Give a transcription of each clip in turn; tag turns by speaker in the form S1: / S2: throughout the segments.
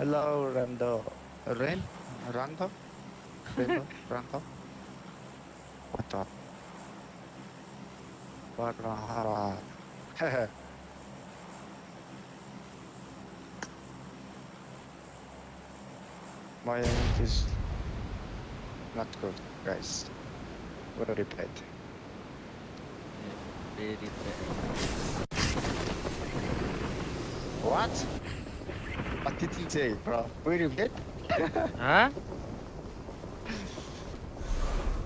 S1: Hello, Rando. Rando? Rainbow? Rando? What the? What? My aim is not good, guys. Very bad.
S2: Very bad.
S1: What? What did you say, bro? Very bad?
S2: Huh?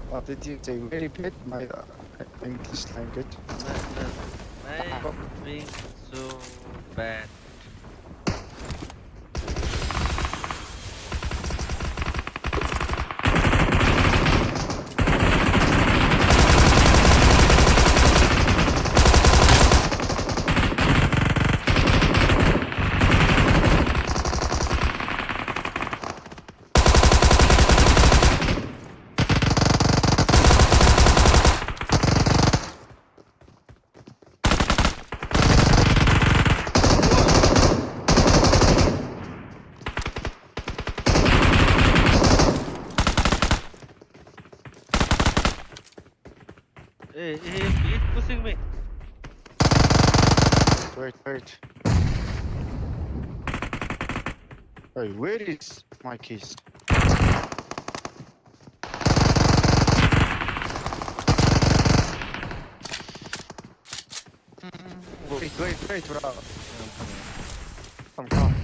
S1: What did you say? Very bad? My English language.
S2: Nothing so bad. Hey, he's pushing me.
S1: Wait. Hey, where is my keys? Wait, bro. Come.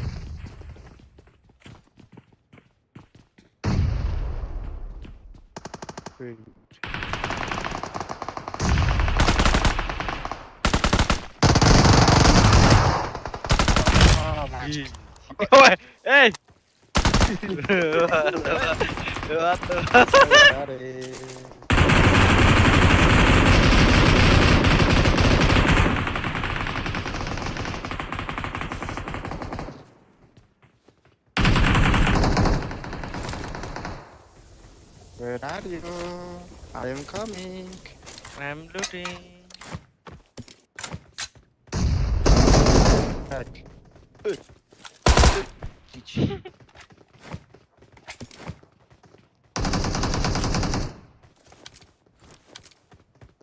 S1: Wait. Oh my
S2: Oi, hey! What the?
S1: Where are you? I am coming.
S2: I'm looting.
S1: Back.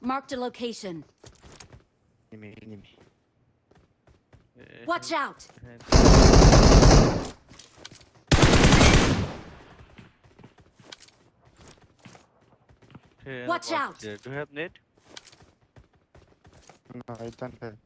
S3: Marked a location.
S1: Enemy.
S3: Watch out!
S2: Okay,
S3: Watch out!
S2: there? Do you have net?
S1: No, I don't have.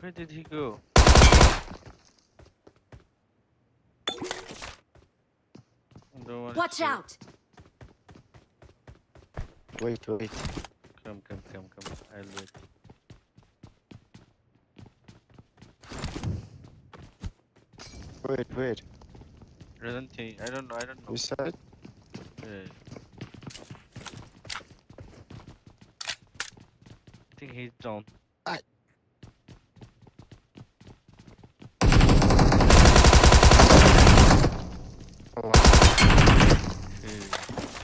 S2: Where did he go?
S3: Watch out!
S1: Wait.
S2: Come. I'll wait.
S1: Wait.
S2: I don't know.
S1: You said?
S2: Yeah. I think he's down.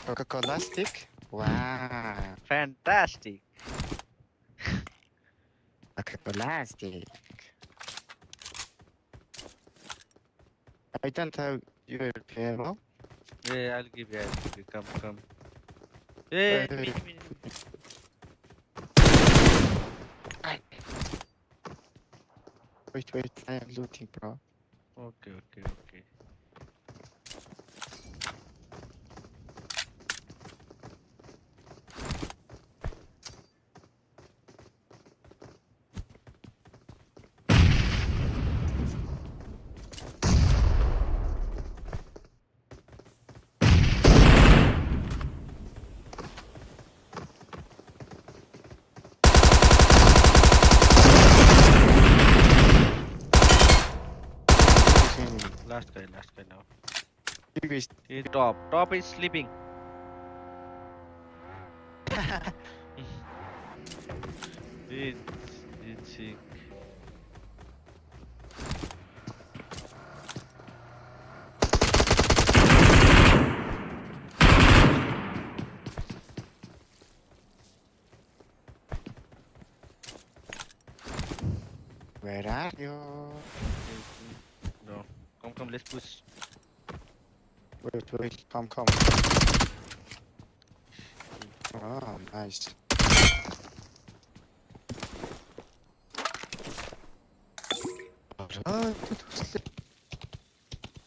S1: Coca-Cola stick? Wow.
S2: Fantastic.
S1: Coca-Cola stick. I don't have your piano.
S2: Yeah, I'll give you. Come. Hey,
S1: Hey.
S2: me.
S1: Wait, I am looting, bro.
S2: Okay. Last guy now.
S1: He's
S2: He's top. Top is sleeping. He's sick.
S1: Where are you?
S2: No. Come, let's push.
S1: Wait, come. Oh, nice.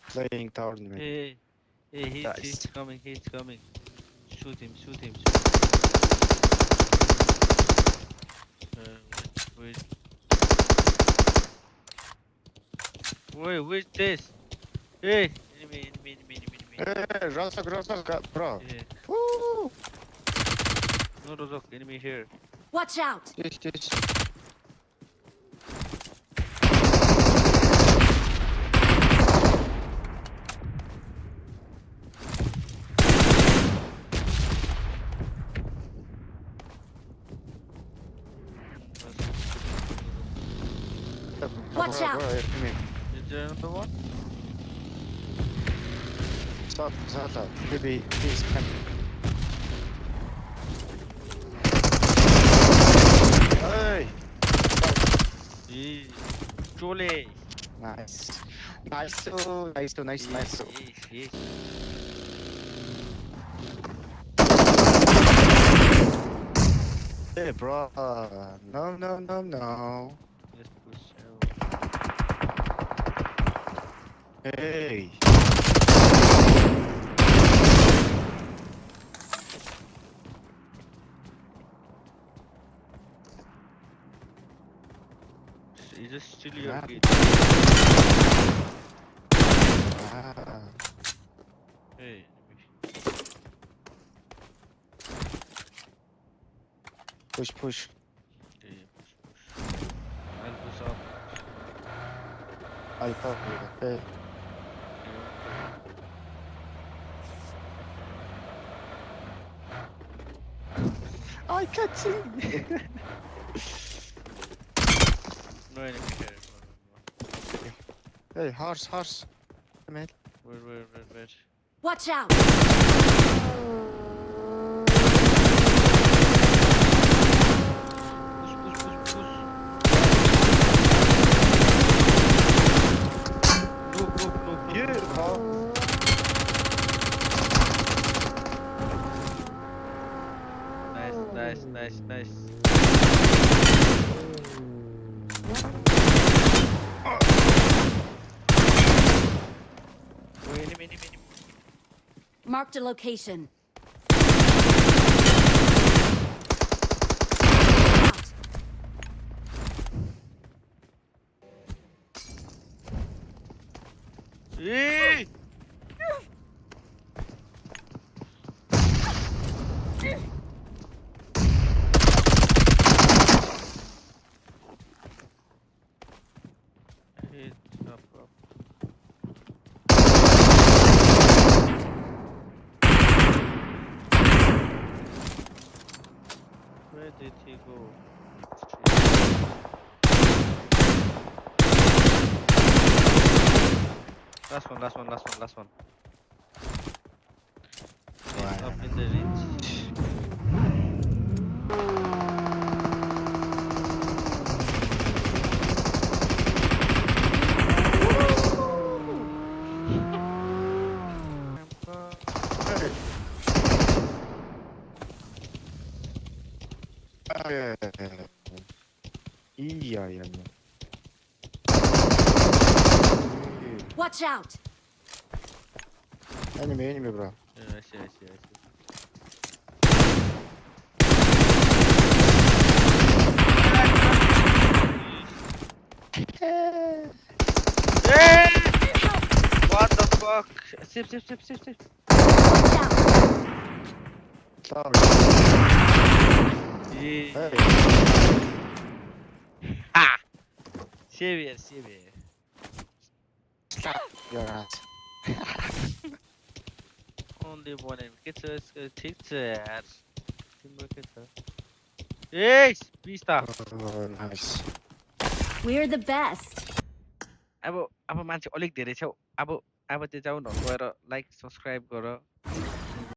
S1: Playing tournament.
S2: Hey, he's
S1: Nice.
S2: coming. Shoot him. Wait. Wait, this? Hey, enemy.
S1: Hey, Rozok, bro.
S2: Yeah.
S1: Woo!
S2: No, Rozok, enemy here.
S3: Watch out!
S1: This.
S3: Watch out.
S1: Bro,
S2: Is there another one?
S1: Stop. Maybe he's coming. Hey!
S2: Yeah. Chole.
S1: Nice. Nice.
S2: Yes.
S1: Hey, bro. No.
S2: Let's push.
S1: Hey.
S2: You just steal your
S1: Yeah.
S2: kid.
S1: Ah.
S2: Hey,
S1: Push.
S2: yeah, push. I'll push up.
S1: I'll help you. Hey. I can't see.
S2: No enemy here. No.
S1: Hey, horse. Man.
S2: Where?
S3: Watch out!
S2: Push. No.
S1: Beautiful.
S2: Nice. Oh, enemy.
S3: Marked a location.
S2: Hey! Hey, up. Where did he go? Last one. He's up in the ridge.
S1: Hey. Yeah.
S3: Watch out!
S1: Enemy, bro.
S2: Yeah, I see.
S1: Hey.
S2: Hey! What the fuck? Sip.
S3: Watch out!
S1: Sorry.
S2: Yeah.
S1: Hey.
S2: Ha! Severe.
S1: Stop your ass.
S2: Only one enemy. It's a teacher. Hey! Pista.
S1: Oh, nice.
S3: We're the best.
S2: अब मान्छे अलिक धेरै छ अब त्यो जाऊ न गएर लाइक सब्स्क्राइब गर